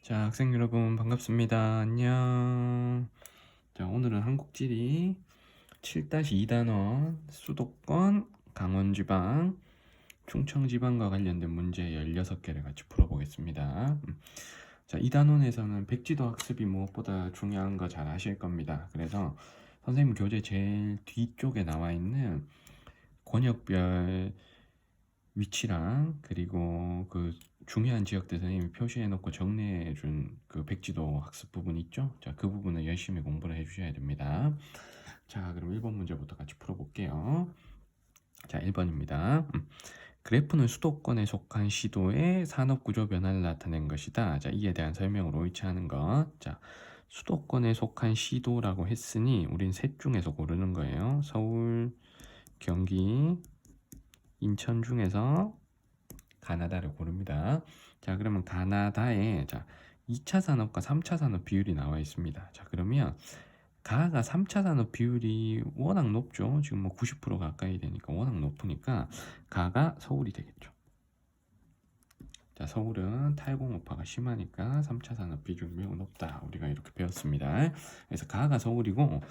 자, 학생 여러분 반갑습니다. 안녕. 자, 오늘은 한국지리 7-2단원 수도권 강원지방 충청지방과 관련된 문제 16개를 같이 풀어보겠습니다. 자, 이 단원에서는 백지도 학습이 무엇보다 중요한 거 잘 아실 겁니다. 그래서 선생님 교재 제일 뒤쪽에 나와 있는 권역별 위치랑 그리고 그 중요한 지역들 선생님이 표시해 놓고 정리해 준 그 백지도 학습 부분 있죠? 자, 그 부분을 열심히 공부를 해 주셔야 됩니다. 자, 그럼 1번 문제부터 같이 풀어볼게요. 자, 1번입니다. 그래프는 수도권에 속한 시도의 산업구조 변화를 나타낸 것이다. 자, 이에 대한 설명을 옳지 않은 것. 자, 수도권에 속한 시도라고 했으니 우린 셋 중에서 고르는 거예요. 서울, 경기, 인천 중에서 가나다를 고릅니다. 자, 그러면 가나다에 2차 산업과 3차 산업 비율이 나와 있습니다. 자, 그러면 가가 3차 산업 비율이 워낙 높죠. 지금 뭐 90% 가까이 되니까 워낙 높으니까 가가 서울이 되겠죠. 자, 서울은 탈공업화가 심하니까 3차 산업 비중이 매우 높다. 우리가 이렇게 배웠습니다. 그래서 가가 서울이고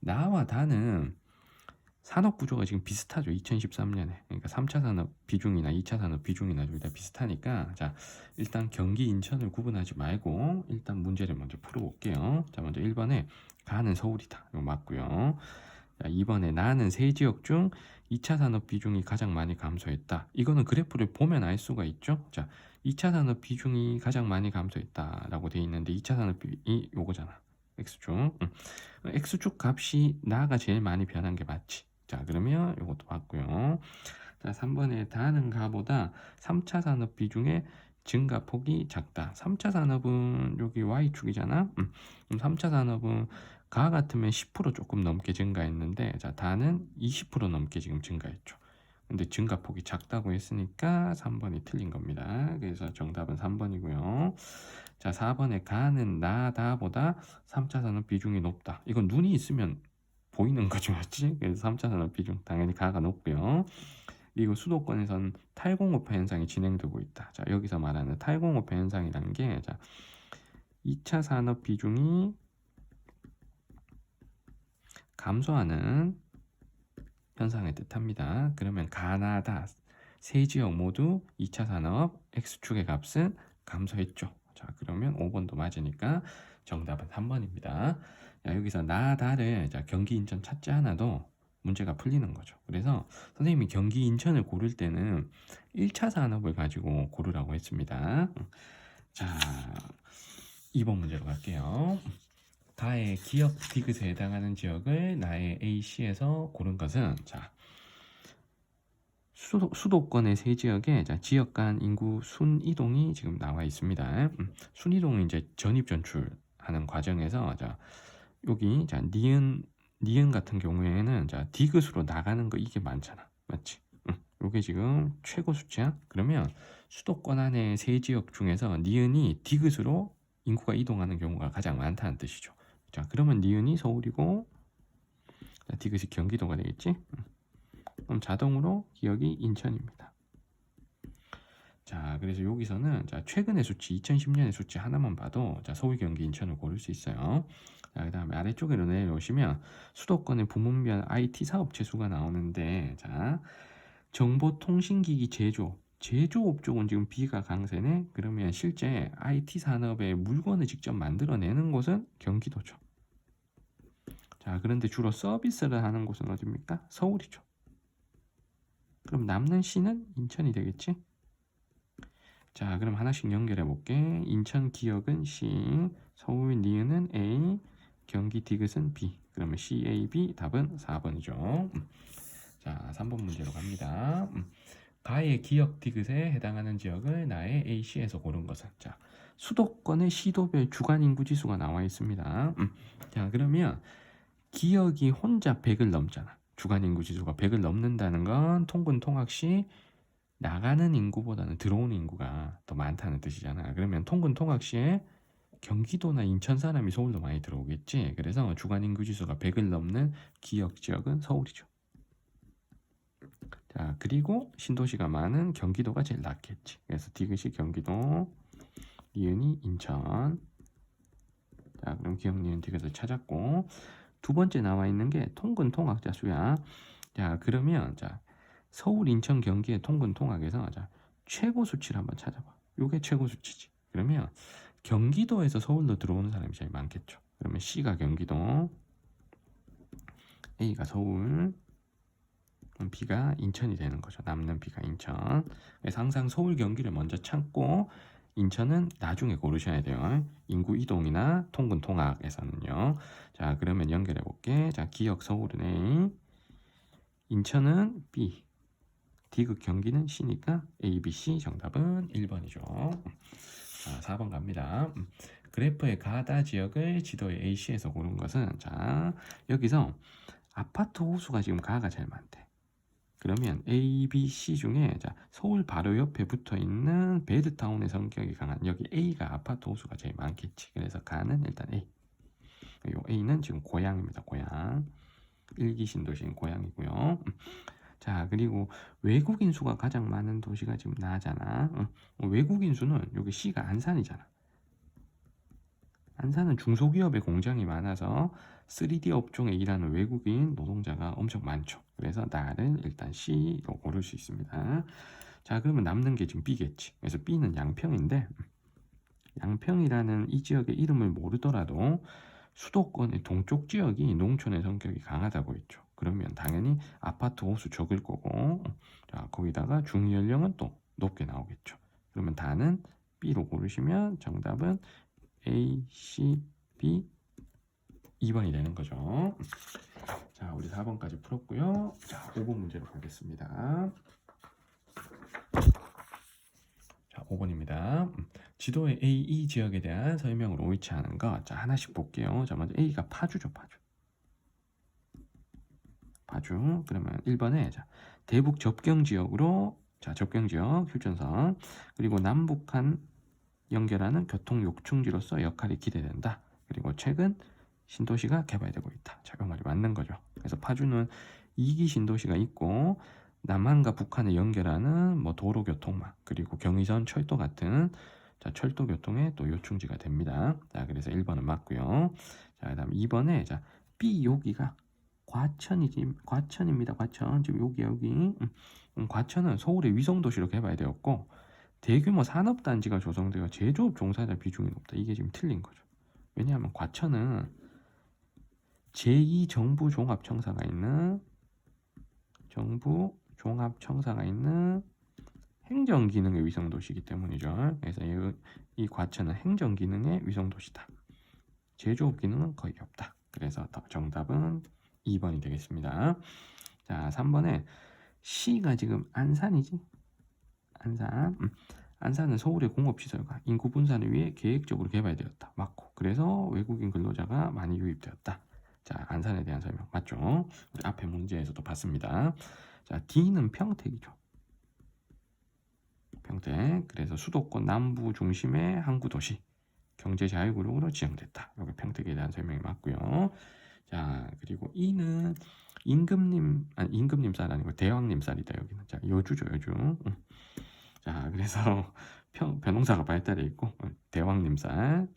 나와 다는 산업 구조가 지금 비슷하죠. 2013년에. 그러니까 3차 산업 비중이나 2차 산업 비중이나 둘 다 비슷하니까 자, 일단 경기 인천을 구분하지 말고 일단 문제를 먼저 풀어볼게요. 자, 먼저 1번에 가는 서울이다. 이거 맞고요. 자, 2번에 나는 세 지역 중 2차 산업 비중이 가장 많이 감소했다. 이거는 그래프를 보면 알 수가 있죠. 자, 2차 산업 비중이 가장 많이 감소했다라고 돼 있는데 2차 산업 비중이 요거잖아. X축. X축 값이 나가 제일 많이 변한 게 맞지. 자, 그러면 이것도 봤고요. 자, 3번에 다는 가보다 3차 산업 비중의 증가폭이 작다. 3차 산업은 여기 Y축이잖아. 그럼 3차 산업은 가 같으면 10% 조금 넘게 증가했는데 자, 다는 20% 넘게 지금 증가했죠. 근데 증가폭이 작다고 했으니까 3번이 틀린 겁니다. 그래서 정답은 3번이고요. 자, 4번에 가는 나다보다 3차 산업 비중이 높다. 이건 눈이 있으면 보이는 거죠, 맞지? 그래서 3차 산업 비중 당연히 가가 높고요. 그리고 수도권에서는 탈공업화 현상이 진행되고 있다. 자, 여기서 말하는 탈공업화 현상이라는 게 2차 산업 비중이 감소하는 현상을 뜻합니다. 그러면 가나다 세 지역 모두 2차 산업 X축의 값은 감소했죠. 자, 그러면 5번도 맞으니까 정답은 3번입니다. 자, 여기서 나다를 경기 인천 찾지 않아도 문제가 풀리는 거죠. 그래서 선생님이 경기 인천을 고를 때는 1차 산업을 가지고 고르라고 했습니다. 자, 2번 문제로 갈게요. 가의 기업 디귿에 해당하는 지역을 나의 A시에서 고른 것은 수도권의 세 지역에 지역 간 인구 순이동이 지금 나와 있습니다. 순이동은 이제 전입 전출하는 과정에서 여기 니은 같은 경우에는 디귿으로 나가는 거 이게 많잖아, 맞지? 요게 지금 최고 수치야. 그러면 수도권 안에 세 지역 중에서 니은이 디귿으로 인구가 이동하는 경우가 가장 많다는 뜻이죠. 자, 그러면 니은이 서울이고 디귿이 경기도가 되겠지? 그럼 자동으로 기억이 인천입니다. 자, 그래서 여기서는 최근의 수치 2010년의 수치 하나만 봐도 서울, 경기, 인천을 고를 수 있어요. 자, 그 다음에 아래쪽으로 내려오시면 수도권의 부문별 IT 사업체 수가 나오는데 정보통신기기 제조업 쪽은 지금 B가 강세네. 그러면 실제 IT 산업의 물건을 직접 만들어내는 곳은 경기도죠. 자, 그런데 주로 서비스를 하는 곳은 어디입니까? 서울이죠. 그럼 남는 C는 인천이 되겠지? 자, 그럼 하나씩 연결해 볼게. 인천 기역은 C, 서울 니은은 A, 경기 디귿은 B. 그러면 C, A, B 답은 4번이죠. 자, 3번 문제로 갑니다. 가의 기역 디귿에 해당하는 지역을 나의 A시에서 고른 것은 수도권의 시도별 주간 인구 지수가 나와 있습니다. 자, 그러면 기역이 혼자 100을 넘잖아. 주간 인구 지수가 100을 넘는다는 건 통분 통학시 나가는 인구보다는 들어오는 인구가 더 많다는 뜻이잖아. 그러면 통근 통학시에 경기도나 인천 사람이 서울로 많이 들어오겠지. 그래서 주간 인구 지수가 100을 넘는 기역 지역은 서울이죠. 자, 그리고 신도시가 많은 경기도가 제일 낫겠지. 그래서 디귿이 경기도, 니은이 인천. 자, 그럼 기억, 니은, 디귿을 찾았고, 두 번째 나와 있는 게 통근 통학자 수야. 자, 그러면 자, 서울, 인천, 경기의 통근 통학에서 자, 최고 수치를 한번 찾아봐. 요게 최고 수치지. 그러면 경기도에서 서울로 들어오는 사람이 제일 많겠죠. 그러면 C가 경기도, A가 서울, 그럼 B가 인천이 되는 거죠. 남는 B가 인천. 그래서 항상 서울, 경기를 먼저 찾고 인천은 나중에 고르셔야 돼요. 인구 이동이나 통근 통학에서는요. 자, 그러면 연결해 볼게. 자, 기억 서울은 A, 인천은 B, 디귿 경기는 C니까 A, B, C 정답은 1번이죠. 자, 4번 갑니다. 그래프의 가다 지역을 지도의 AC에서 고른 것은 자, 여기서 아파트 호수가 지금 가가 제일 많대. 그러면 A, B, C 중에 자, 서울 바로 옆에 붙어 있는 베드타운의 성격이 강한 여기 A가 아파트 호수가 제일 많겠지. 그래서 가는 일단 A. 요 A는 지금 고향입니다. 고향. 일기 신도시인 고향이고요. 자, 그리고 외국인 수가 가장 많은 도시가 지금 나잖아. 외국인 수는 여기 C가 안산이잖아. 안산은 중소기업의 공장이 많아서 3D 업종에 일하는 외국인 노동자가 엄청 많죠. 그래서 나를 일단 C로 고를 수 있습니다. 자, 그러면 남는 게 지금 B겠지. 그래서 B는 양평인데 양평이라는 이 지역의 이름을 모르더라도 수도권의 동쪽 지역이 농촌의 성격이 강하다고 했죠. 그러면 당연히 아파트 호수 적을 거고, 자, 거기다가 중위연령은 또 높게 나오겠죠. 그러면 다는 B로 고르시면 정답은 A, C, B 2번이 되는 거죠. 자, 우리 4번까지 풀었고요. 자, 5번 문제로 가겠습니다. 자, 5번입니다. 지도의 A, E 지역에 대한 설명으로 옳지 않은 거. 자, 하나씩 볼게요. 자, 먼저 A가 파주죠, 파주. 파주. 그러면 1번에 자, 대북 접경 지역으로 자, 접경 지역 휴전선 그리고 남북한 연결하는 교통 요충지로서 역할이 기대된다. 그리고 최근 신도시가 개발되고 있다. 자, 이 말이 맞는 거죠. 그래서 파주는 2기 신도시가 있고 남한과 북한을 연결하는 뭐 도로 교통망 그리고 경의선 철도 같은 자, 철도 교통의 또 요충지가 됩니다. 자, 그래서 1번은 맞고요. 자, 그다음 2번에 자, B 여기가 과천입니다. 과천. 지금 여기. 과천은 서울의 위성도시로 개발되었고 대규모 산업단지가 조성되어 제조업 종사자 비중이 높다. 이게 지금 틀린 거죠. 왜냐하면 과천은 제2정부종합청사가 있는 행정기능의 위성도시이기 때문이죠. 그래서 이 과천은 행정기능의 위성도시다. 제조업 기능은 거의 없다. 그래서 정답은 2번이 되겠습니다. 자, 3번에 C가 지금 안산이지? 안산. 안산은 서울의 공업시설과 인구 분산을 위해 계획적으로 개발되었다. 맞고. 그래서 외국인 근로자가 많이 유입되었다. 자, 안산에 대한 설명 맞죠? 우리 앞에 문제에서도 봤습니다. 자, D는 평택이죠. 평택. 그래서 수도권 남부 중심의 항구 도시. 경제 자유구역으로 지정됐다. 여기 평택에 대한 설명이 맞고요. 자, 그리고 E는 임금님 쌀 아니고 대왕님 쌀이다. 여기는 자, 여주죠, 여주. 자, 그래서 벼농사가 발달해 있고 대왕님 쌀.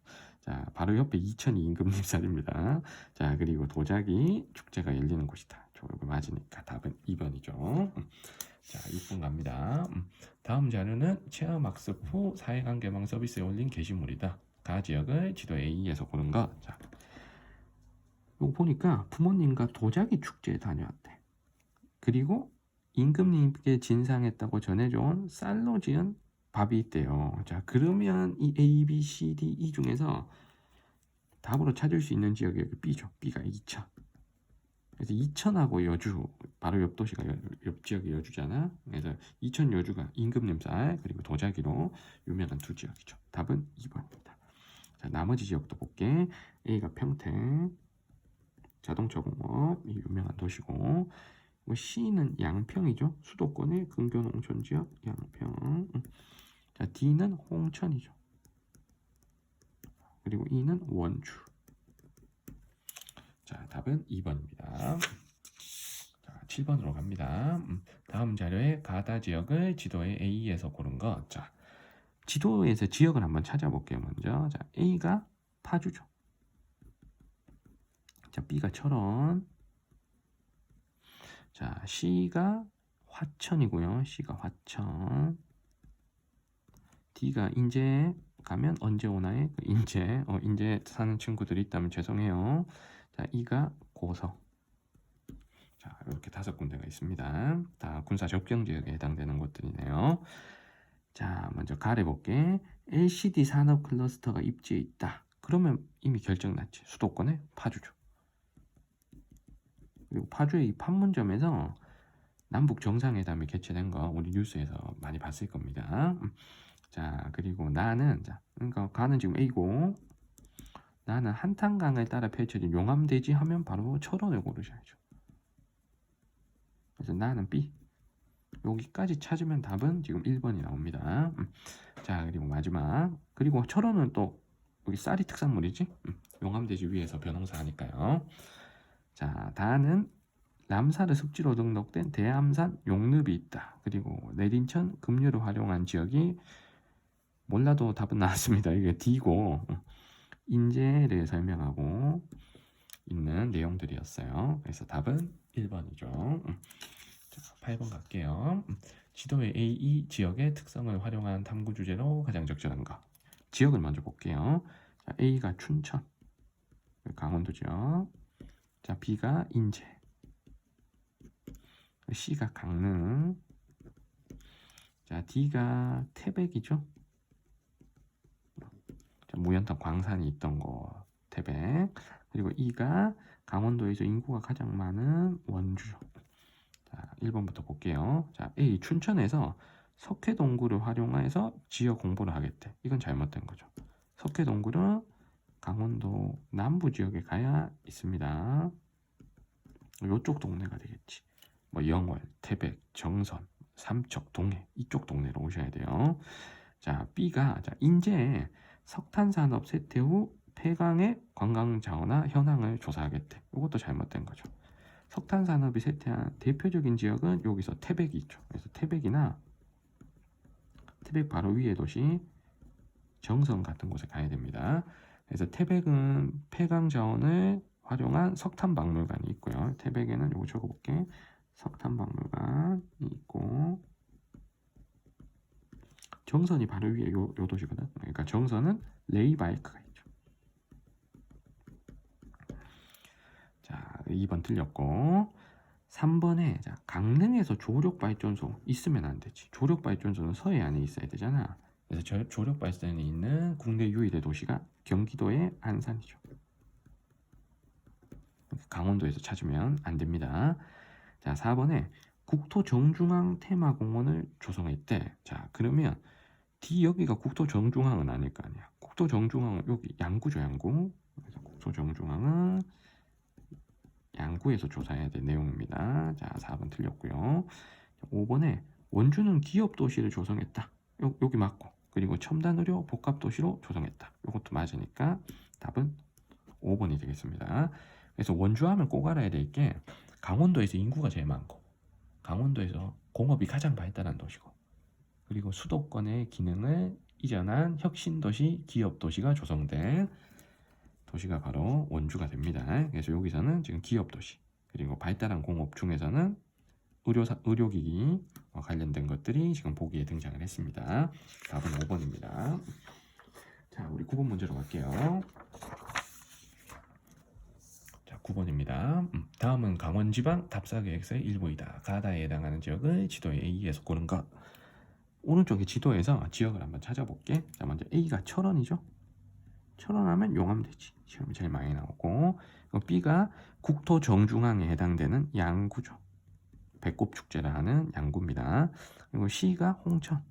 자, 바로 옆에 이천이 임금님 쌀입니다. 자, 그리고 도자기 축제가 열리는 곳이다. 저거 맞으니까 답은 2번이죠. 자, 6분 갑니다. 다음 자료는 체험학습 후 사회관 개방 서비스에 올린 게시물이다. 가 지역을 지도 A에서 고른 것. 자, 이거 보니까 부모님과 도자기 축제에 다녀왔대. 그리고 임금님께 진상했다고 전해준 쌀로 지은 밥이 있대요. 자, 그러면 이 A, B, C, D, E 중에서 답으로 찾을 수 있는 지역이 여기 B죠. B가 이천. 그래서 이천하고 여주 바로 옆 도시가 옆 지역이 여주잖아. 그래서 이천 여주가 임금님 쌀 그리고 도자기로 유명한 두 지역이죠. 답은 2번입니다. 자, 나머지 지역도 볼게. A가 평택, 자동차 공업이 유명한 도시고, C는 양평이죠. 수도권의 근교 농촌 지역 양평. 자, D는 홍천이죠. 그리고 E는 원주. 자, 답은 2번입니다. 자, 7번으로 갑니다. 다음 자료의 가다 지역을 지도의 A에서 고른 것. 자, 지도에서 지역을 한번 찾아볼게요. 먼저 자 A가 파주죠. 자 B가 철원. 자 C가 화천이고요. C가 화천. D가 인제 가면 언제 오나요? 인제 사는 친구들이 있다면 죄송해요. 자 E가 고성. 자 이렇게 5군데가 있습니다. 다 군사 접경 지역에 해당되는 곳들이네요. 자 먼저 가려볼게. LCD 산업 클러스터가 입지에 있다. 그러면 이미 결정났지. 수도권에 파주죠. 그리고 파주의 이 판문점에서 남북 정상회담이 개최된 거 우리 뉴스에서 많이 봤을 겁니다. 자 그리고 나는 자 그러니까 가는 지금 A고 나는 한탄강을 따라 펼쳐진 용암대지 하면 바로 철원을 고르셔야죠. 그래서 나는 B. 여기까지 찾으면 답은 지금 1번이 나옵니다. 자 그리고 마지막 그리고 철원은 또 여기 쌀이 특산물이지. 용암대지 위에서 벼농사 하니까요. 자 다는 남사르 습지로 등록된 대암산 용늪이 있다. 그리고 내린천 급류를 활용한 지역이 몰라도 답은 나왔습니다. 이게 D고 인재를 설명하고 있는 내용들이었어요. 그래서 답은 1번이죠. 자, 8번 갈게요. 지도의 A2 지역의 특성을 활용한 탐구 주제로 가장 적절한 것. 지역을 먼저 볼게요. 자, A가 춘천, 강원도 지역. 자, B가 인제, C가 강릉. 자, D가 태백이죠. 자, 무연탄 광산이 있던 곳 태백. 그리고 E가 강원도에서 인구가 가장 많은 원주죠. 자, 1번부터 볼게요. 자, A 춘천에서 석회동굴을 활용해서 지역 공부를 하겠대. 이건 잘못된 거죠. 석회동굴은 강원도 남부 지역에 가야 있습니다. 이쪽 동네가 되겠지. 뭐 영월, 태백, 정선, 삼척, 동해 이쪽 동네로 오셔야 돼요. 자, B가 자, 인제 석탄산업 쇠퇴 후 폐광의 관광 자원화 현황을 조사하겠대. 이것도 잘못된 거죠. 석탄산업이 쇠퇴한 대표적인 지역은 여기서 태백이 있죠. 그래서 태백이나 태백 바로 위의 도시 정선 같은 곳에 가야 됩니다. 그래서 태백은 폐광 자원을 활용한 석탄 박물관이 있고요. 태백에는 요거 적어볼게. 석탄 박물관이 있고 정선이 바로 위에 요 도시거든. 그러니까 정선은 레이바이크가 있죠. 자, 2번 틀렸고 3번에 자, 강릉에서 조력발전소 있으면 안 되지. 조력발전소는 서해안에 있어야 되잖아. 그래서 조력발전이 있는 국내 유일의 도시가 경기도의 안산이죠. 강원도에서 찾으면 안 됩니다. 자, 4번에 국토정중앙 테마공원을 조성했대. 자, 그러면 D 여기가 국토정중앙은 아닐 거 아니야. 국토정중앙은 여기 양구죠, 양구. 그래서 국토정중앙은 양구에서 조사해야 될 내용입니다. 자, 4번 틀렸고요. 5번에 원주는 기업 도시를 조성했다. 여기 맞고. 그리고 첨단 의료 복합 도시로 조성했다. 이것도 맞으니까 답은 5번이 되겠습니다. 그래서 원주하면 꼭 알아야 될 게 강원도에서 인구가 제일 많고 강원도에서 공업이 가장 발달한 도시고 그리고 수도권의 기능을 이전한 혁신도시 기업도시가 조성된 도시가 바로 원주가 됩니다. 그래서 여기서는 지금 기업도시 그리고 발달한 공업 중에서는 의료기기와 관련된 것들이 지금 보기에 등장을 했습니다. 답은 5번입니다. 자, 우리 9번 문제로 갈게요. 자, 9번입니다. 다음은 강원지방 답사계획서의 일부이다. 가다에 해당하는 지역을 지도의 A에서 고른 것. 오른쪽에 지도에서 지역을 한번 찾아볼게. 자, 먼저 A가 철원이죠. 철원하면 용암대지. 시험이 제일 많이 나오고 B가 국토 정중앙에 해당되는 양구죠. 배꼽축제를 하는 양구입니다. 그리고 C가 홍천.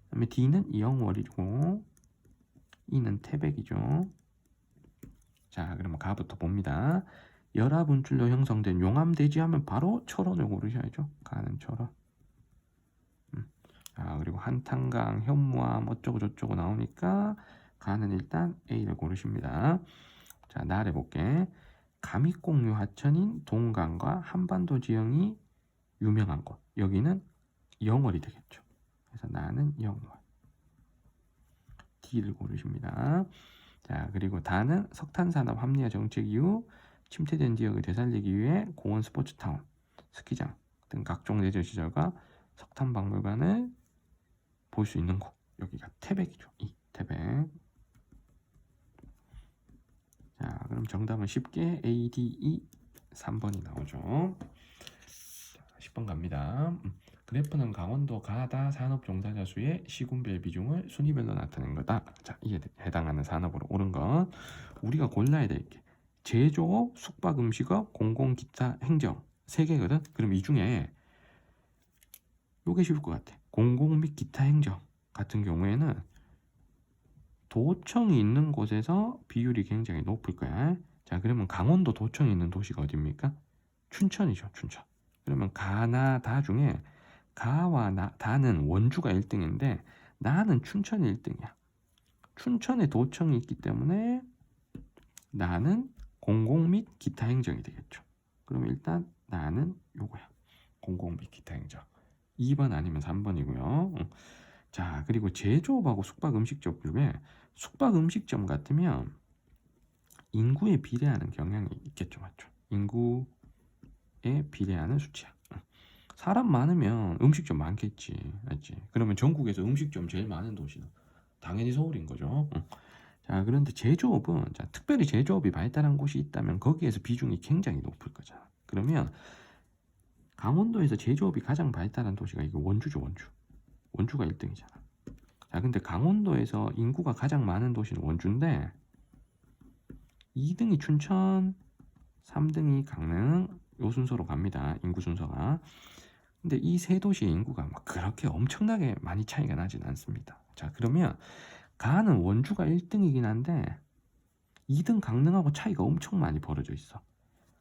그다음에 D는 영월이고 E는 태백이죠. 자, 그러면 가부터 봅니다. 열화분출로 형성된 용암대지 하면 바로 철원을 고르셔야죠. 가는 철원. 자, 그리고 한탄강, 현무암 어쩌고 저쩌고 나오니까 가는 일단 A를 고르십니다. 자, 나를 볼게. 감익공유 하천인 동강과 한반도 지형이 유명한 곳. 여기는 영월이 되겠죠. 그래서 나는 영월. D를 고르십니다. 자, 그리고 다는 석탄산업 합리화 정책 이후 침체된 지역을 되살리기 위해 공원, 스포츠타운, 스키장 등 각종 레저 시설과 석탄박물관을 볼 수 있는 곳. 여기가 태백이죠. 이 태백. 자, 그럼 정답은 쉽게 A, D, E 3번이 나오죠. 자, 10번 갑니다. 그래프는 강원도 가다 산업 종사자 수의 시군별 비중을 순위별로 나타낸 거다. 자, 이에 해당하는 산업으로 옳은 건 우리가 골라야 될 게 제조업, 숙박 음식업, 공공 기타 행정 3개거든. 그럼 이 중에 요게 쉬울 것 같아. 공공 및 기타 행정 같은 경우에는 도청이 있는 곳에서 비율이 굉장히 높을 거야. 자, 그러면 강원도 도청이 있는 도시가 어디입니까? 춘천이죠, 춘천. 그러면 가나 다 중에 가와 다는 원주가 1등인데 나는 춘천이 1등이야. 춘천에 도청이 있기 때문에 나는 공공 및 기타 행정이 되겠죠. 그럼 일단 나는 요거야. 공공 및 기타 행정. 2번 아니면 3번이고요. 자, 그리고 제조업하고 숙박 음식점 중에 숙박 음식점 같으면 인구에 비례하는 경향이 있겠죠, 맞죠? 인구에 비례하는 수치야. 사람 많으면 음식점 많겠지, 맞지? 그러면 전국에서 음식점 제일 많은 도시는 당연히 서울인 거죠. 자, 그런데 제조업은 자, 특별히 제조업이 발달한 곳이 있다면 거기에서 비중이 굉장히 높을 거잖아. 그러면 강원도에서 제조업이 가장 발달한 도시가 이게 원주죠, 원주. 원주가 1등이잖아. 자, 근데 강원도에서 인구가 가장 많은 도시는 원주인데 2등이 춘천, 3등이 강릉 요 순서로 갑니다. 인구 순서가. 근데 이 세 도시의 인구가 막 그렇게 엄청나게 많이 차이가 나진 않습니다. 자, 그러면 가는 원주가 1등이긴 한데 2등 강릉하고 차이가 엄청 많이 벌어져 있어.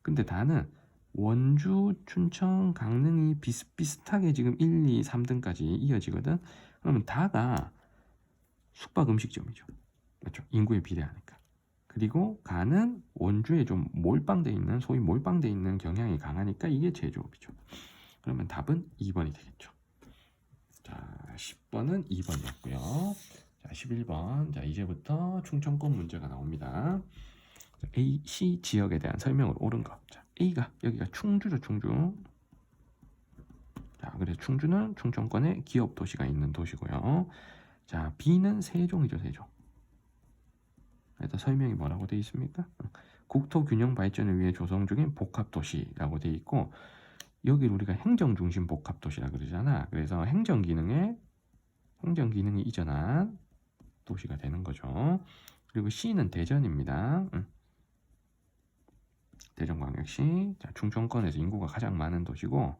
근데 다는 원주, 춘천, 강릉이 비슷비슷하게 지금 1, 2, 3등까지 이어지거든. 그러면 다가 숙박 음식점이죠. 맞죠? 인구에 비례하니까. 그리고 가는 원주에 좀 몰빵돼 있는, 소위 몰빵돼 있는 경향이 강하니까 이게 제조업이죠. 그러면 답은 2번이 되겠죠. 자, 10번은 2번이었고요. 자, 11번. 자, 이제부터 충청권 문제가 나옵니다. A, C 지역에 대한 설명을 옳은 거. 자, A가 여기가 충주죠, 충주. 자, 그래서 충주는 충청권에 기업 도시가 있는 도시고요. 자, B는 세종이죠, 세종. 그래서 설명이 뭐라고 되어 있습니까? 국토 균형 발전을 위해 조성 중인 복합 도시라고 되어 있고 여기를 우리가 행정 중심 복합 도시라 그러잖아. 그래서 행정 기능이 이전한 도시가 되는 거죠. 그리고 C는 대전입니다. 대전광역시. 자, 충청권에서 인구가 가장 많은 도시고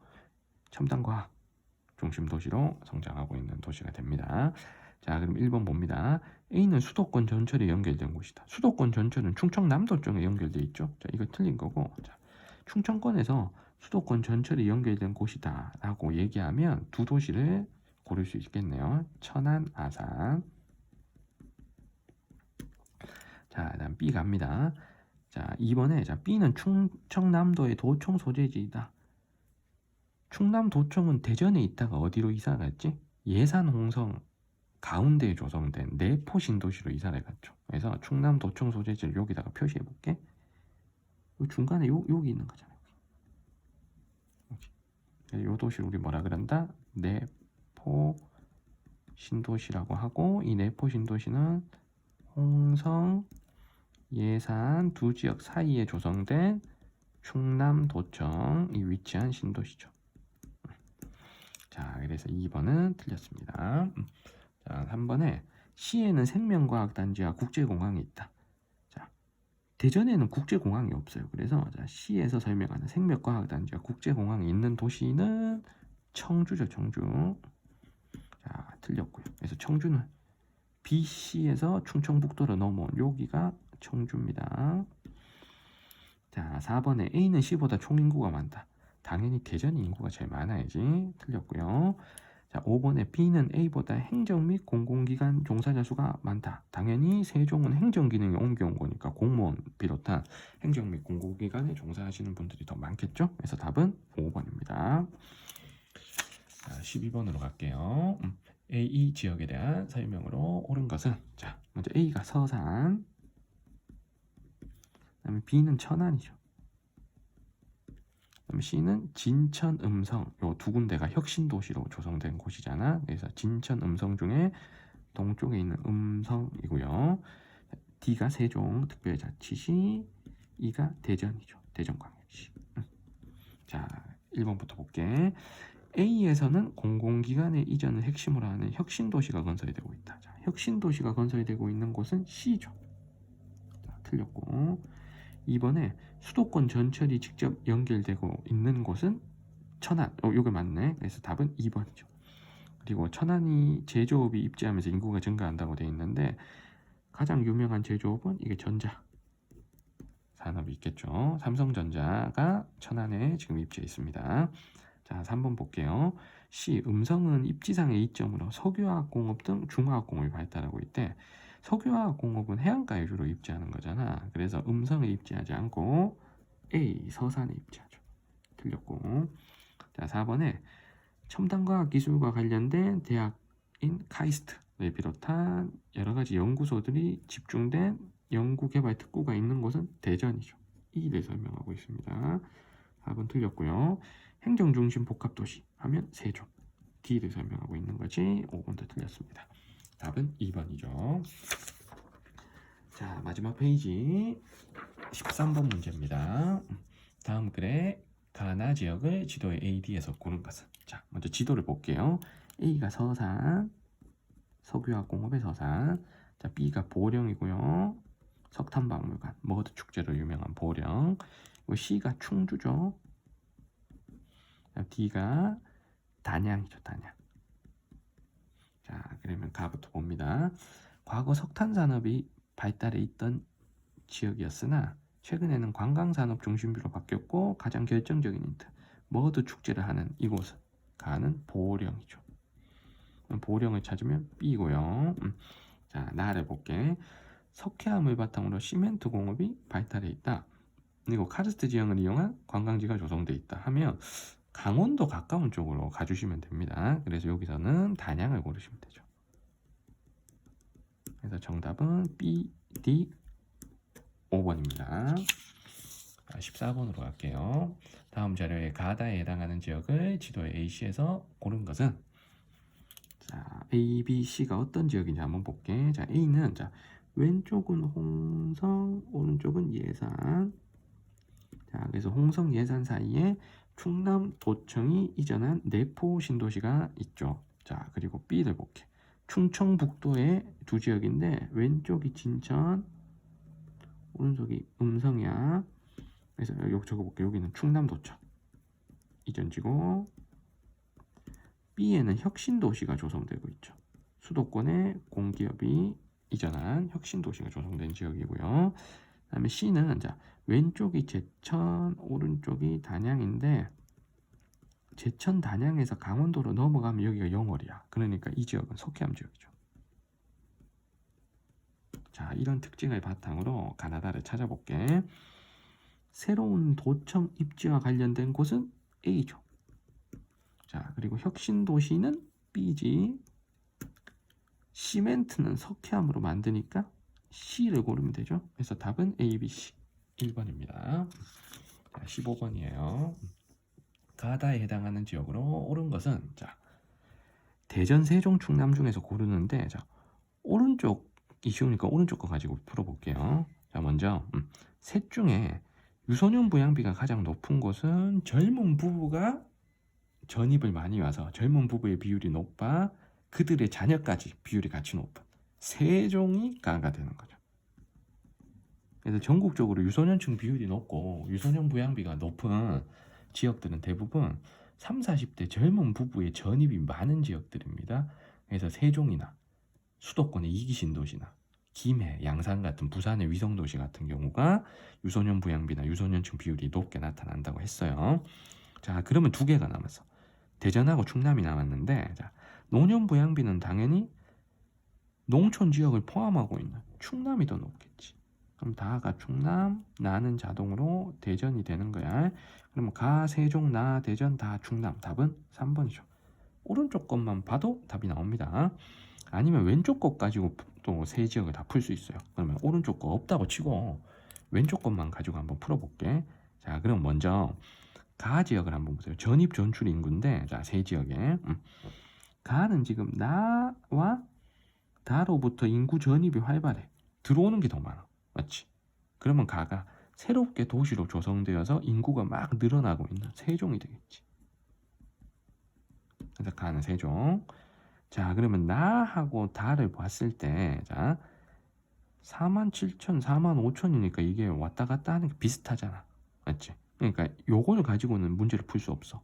첨단과학 중심 도시로 성장하고 있는 도시가 됩니다. 자, 그럼 1번 봅니다. A는 수도권 전철에 연결된 곳이다. 수도권 전철은 충청남도 쪽에 연결되어 있죠. 자, 이거 틀린 거고. 자, 충청권에서 수도권 전철이 연결된 곳이다 라고 얘기하면 두 도시를 고를 수 있겠네요. 천안, 아산. 자, 다음 B 갑니다. 자, 2번에 자, B는 충청남도의 도청 소재지이다. 충남도청은 대전에 있다가 어디로 이사 갔지? 예산 홍성 가운데에 조성된 내포 신도시로 이사를 갔죠. 그래서 충남도청 소재지를 여기다가 표시해 볼게. 중간에 여기 있는 거잖아요. 이 도시를 우리 뭐라 그런다? 내포 신도시라고 하고 이 내포 신도시는 홍성, 예산 두 지역 사이에 조성된 충남도청이 위치한 신도시죠. 자, 그래서 2번은 틀렸습니다. 자, 3번에 시에는 생명과학단지와 국제공항이 있다. 자, 대전에는 국제공항이 없어요. 그래서 자, 시에서 설명하는 생명과학단지와 국제공항이 있는 도시는 청주죠, 청주. 자, 틀렸고요. 그래서 청주는 BC에서 충청북도로 넘어온 여기가 청주입니다. 자, 4번에 A는 C보다 총인구가 많다. 당연히 대전이 인구가 제일 많아야지. 틀렸고요. 자, 5번에 B는 A보다 행정 및 공공기관 종사자 수가 많다. 당연히 세종은 행정기능이 옮겨온 거니까 공무원 비롯한 행정 및 공공기관에 종사하시는 분들이 더 많겠죠. 그래서 답은 5번입니다. 자, 12번으로 갈게요. 이 지역에 대한 설명으로 옳은 것은 자 먼저 A가 서산, 그다음에 B는 천안이죠. 그다음에 C는 진천, 음성. 요 두 군데가 혁신도시로 조성된 곳이잖아. 그래서 진천, 음성 중에 동쪽에 있는 음성이고요. D가 세종특별자치시, E가 대전이죠. 대전광역시. 자 1번부터 볼게. A에서는 공공기관의 이전을 핵심으로 하는 혁신도시가 건설이 되고 있다. 자, 혁신도시가 건설이 되고 있는 곳은 C죠. 자, 틀렸고 2번에 수도권 전철이 직접 연결되고 있는 곳은 천안. 요게 맞네. 그래서 답은 2번이죠. 그리고 천안이 제조업이 입지하면서 인구가 증가한다고 되어 있는데 가장 유명한 제조업은 이게 전자 산업이 있겠죠. 삼성전자가 천안에 지금 입지해 있습니다. 자, 3번 볼게요. C. 음성은 입지상의 이점으로 석유화학공업 등 중화학공업이 발달하고 있대. 석유화학공업은 해안가에 주로 입지하는 거잖아. 그래서 음성에 입지하지 않고 A. 서산에 입지하죠. 틀렸고. 자, 4번에 첨단과학기술과 관련된 대학인 카이스트를 비롯한 여러 가지 연구소들이 집중된 연구개발 특구가 있는 곳은 대전이죠. 이를 설명하고 있습니다. 4번 틀렸고요. 행정중심 복합도시 하면 세종. D를 설명하고 있는 거지. 5번도 틀렸습니다. 답은 2번이죠. 자, 마지막 페이지 13번 문제입니다. 다음 글에 가나 지역을 지도의 AD에서 고른 것은? 자, 먼저 지도를 볼게요. A가 서산, 석유화공업의 서산. 자, B가 보령이고요. 석탄박물관, 머드 축제로 유명한 보령. 그리고 C가 충주죠. D가 단양이죠, 단양. 자, 그러면 가부터 봅니다. 과거 석탄 산업이 발달해 있던 지역이었으나 최근에는 관광산업 중심지로 바뀌었고 가장 결정적인 힌트, 머드 축제를 하는 이곳은 가는 보령이죠. 보령을 찾으면 B고요. 자, 나를 볼게. 석회암을 바탕으로 시멘트 공업이 발달해 있다. 그리고 카르스트 지형을 이용한 관광지가 조성돼 있다 하면 강원도 가까운 쪽으로 가주시면 됩니다. 그래서 여기서는 단양을 고르시면 되죠. 그래서 정답은 B, D, 5번입니다. 14번으로 갈게요. 다음 자료에 가다에 해당하는 지역을 지도의 AC에서 고른 것은? 자, A, B, C가 어떤 지역인지 한번 볼게. 자, A는 자, 왼쪽은 홍성, 오른쪽은 예산. 자, 그래서 홍성 예산 사이에 충남 도청이 이전한 내포 신도시가 있죠. 자, 그리고 B를 볼게. 충청북도의 두 지역인데 왼쪽이 진천, 오른쪽이 음성이야. 그래서 여기 적어볼게. 여기는 충남도청 이전지고, B에는 혁신도시가 조성되고 있죠. 수도권에 공기업이 이전한 혁신도시가 조성된 지역이고요. 그 다음에 C는 자, 왼쪽이 제천, 오른쪽이 단양인데 제천 단양에서 강원도로 넘어가면 여기가 영월이야. 그러니까 이 지역은 석회암 지역이죠. 자, 이런 특징을 바탕으로 가나다를 찾아볼게. 새로운 도청 입지와 관련된 곳은 A죠. 자, 그리고 혁신도시는 B지. 시멘트는 석회암으로 만드니까 C를 고르면 되죠. 그래서 답은 A, B, C 1번입니다. 자, 15번이에요. 가다에 해당하는 지역으로 옳은 것은? 자, 대전, 세종, 충남 중에서 고르는데 자, 오른쪽이 쉬우니까 오른쪽 거 가지고 풀어볼게요. 자, 먼저 셋 중에 유소년 부양비가 가장 높은 곳은 젊은 부부가 전입을 많이 와서 젊은 부부의 비율이 높아 그들의 자녀까지 비율이 같이 높은 세종이 가가 되는 거죠. 그래서 전국적으로 유소년층 비율이 높고 유소년 부양비가 높은 지역들은 대부분 30, 40대 젊은 부부의 전입이 많은 지역들입니다. 그래서 세종이나 수도권의 이기 신도시나 김해, 양산 같은 부산의 위성도시 같은 경우가 유소년 부양비나 유소년층 비율이 높게 나타난다고 했어요. 자, 그러면 두 개가 남았어. 대전하고 충남이 남았는데 자, 노년 부양비는 당연히 농촌 지역을 포함하고 있는 충남이 더 높겠지. 그럼 다가 충남, 나는 자동으로 대전이 되는 거야. 그러면 가, 세종, 나, 대전 다 충남. 답은 3번이죠. 오른쪽 것만 봐도 답이 나옵니다. 아니면 왼쪽 것 가지고 또 세 지역을 다 풀 수 있어요. 그러면 오른쪽 거 없다고 치고 왼쪽 것만 가지고 한번 풀어볼게. 자, 그럼 먼저 가 지역을 한번 보세요. 전입 전출 인구인데, 자, 세 지역에 가는 지금 나와 다로부터 인구 전입이 활발해. 들어오는 게 더 많아. 맞지? 그러면 가가 새롭게 도시로 조성되어서 인구가 막 늘어나고 있는 세종이 되겠지. 그래서 가는 세종. 자, 그러면 나하고 다를 봤을 때, 자, 47,000, 45,000이니까 이게 왔다 갔다 하는 게 비슷하잖아. 맞지? 그러니까 요걸 가지고는 문제를 풀 수 없어.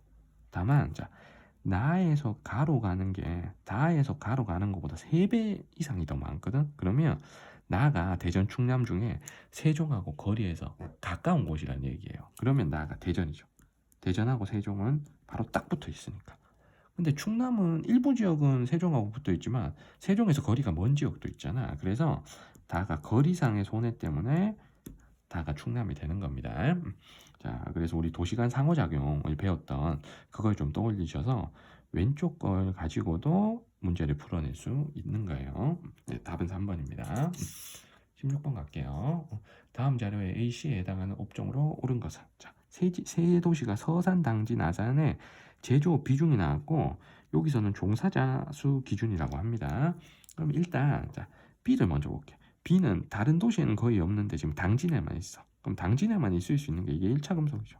다만, 자, 나에서 가로 가는 게 다에서 가로 가는 것보다 3배 이상이 더 많거든. 그러면 나가 대전 충남 중에 세종하고 거리에서 가까운 곳이란 얘기예요. 그러면 나가 대전이죠. 대전하고 세종은 바로 딱 붙어 있으니까. 근데 충남은 일부 지역은 세종하고 붙어 있지만 세종에서 거리가 먼 지역도 있잖아. 그래서 다가 거리상의 손해 때문에 다가 충남이 되는 겁니다. 자, 그래서 우리 도시간 상호작용을 배웠던 그걸 좀 떠올리셔서 왼쪽 걸 가지고도 문제를 풀어낼 수 있는 거예요. 네, 답은 3번입니다. 16번 갈게요. 다음 자료에 A씨에 해당하는 업종으로 옳은 것은, 자, 세 도시가 서산, 당진, 아산에 제조 비중이 나왔고 여기서는 종사자 수 기준이라고 합니다. 그럼 일단 자, B를 먼저 볼게. B는 다른 도시에는 거의 없는데 지금 당진에만 있어. 그럼 당진에만 있을 수 있는 게 이게 1차 금속이죠.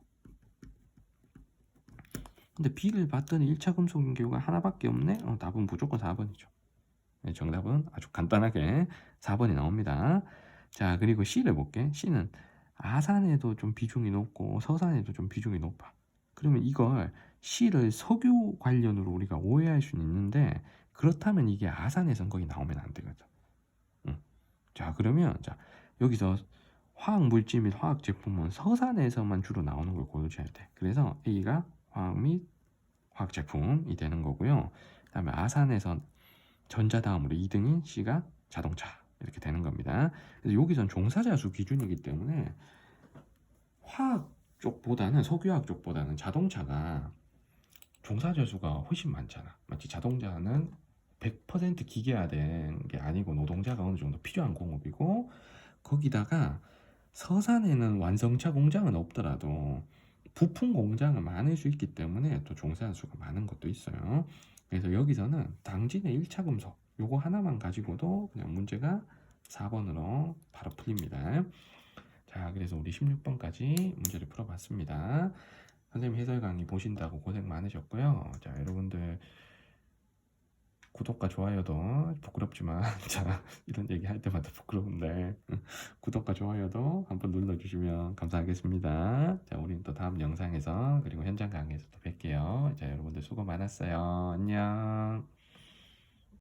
근데 B를 봤더니 1차 금속인 경우가 하나밖에 없네? 답은 무조건 4번이죠. 네, 정답은 아주 간단하게 4번이 나옵니다. 자, 그리고 C를 볼게. C는 아산에도 좀 비중이 높고 서산에도 좀 비중이 높아. 그러면 이걸 C를 석유 관련으로 우리가 오해할 수는 있는데 그렇다면 이게 아산에선 거의 나오면 안 되거든. 자, 그러면 자, 여기서 화학 물질 및 화학 제품은 서산에서만 주로 나오는 걸 고르셔야 돼. 그래서 A가 화학 및 화학 제품이 되는 거고요. 그다음에 아산에선 전자 다음으로 2등인 C가 자동차 이렇게 되는 겁니다. 그래서 여기선 종사자 수 기준이기 때문에 화학 쪽보다는 석유화학 쪽보다는 자동차가 종사자 수가 훨씬 많잖아. 마치 자동차는 100% 기계화된 게 아니고 노동자가 어느 정도 필요한 공업이고 거기다가 서산에는 완성차 공장은 없더라도 부품 공장은 많을 수 있기 때문에 또 종사자 수가 많은 것도 있어요. 그래서 여기서는 당진의 1차 금속 요거 하나만 가지고도 그냥 문제가 4번으로 바로 풀립니다. 자, 그래서 우리 16번까지 문제를 풀어봤습니다. 선생님 해설 강의 보신다고 고생 많으셨고요. 자, 여러분들 구독과 좋아요도 부끄럽지만 자, 이런 얘기 할 때마다 부끄러운데 구독과 좋아요도 한번 눌러주시면 감사하겠습니다. 자, 우리는 또 다음 영상에서 그리고 현장 강의에서 또 뵐게요. 자, 여러분들 수고 많았어요. 안녕.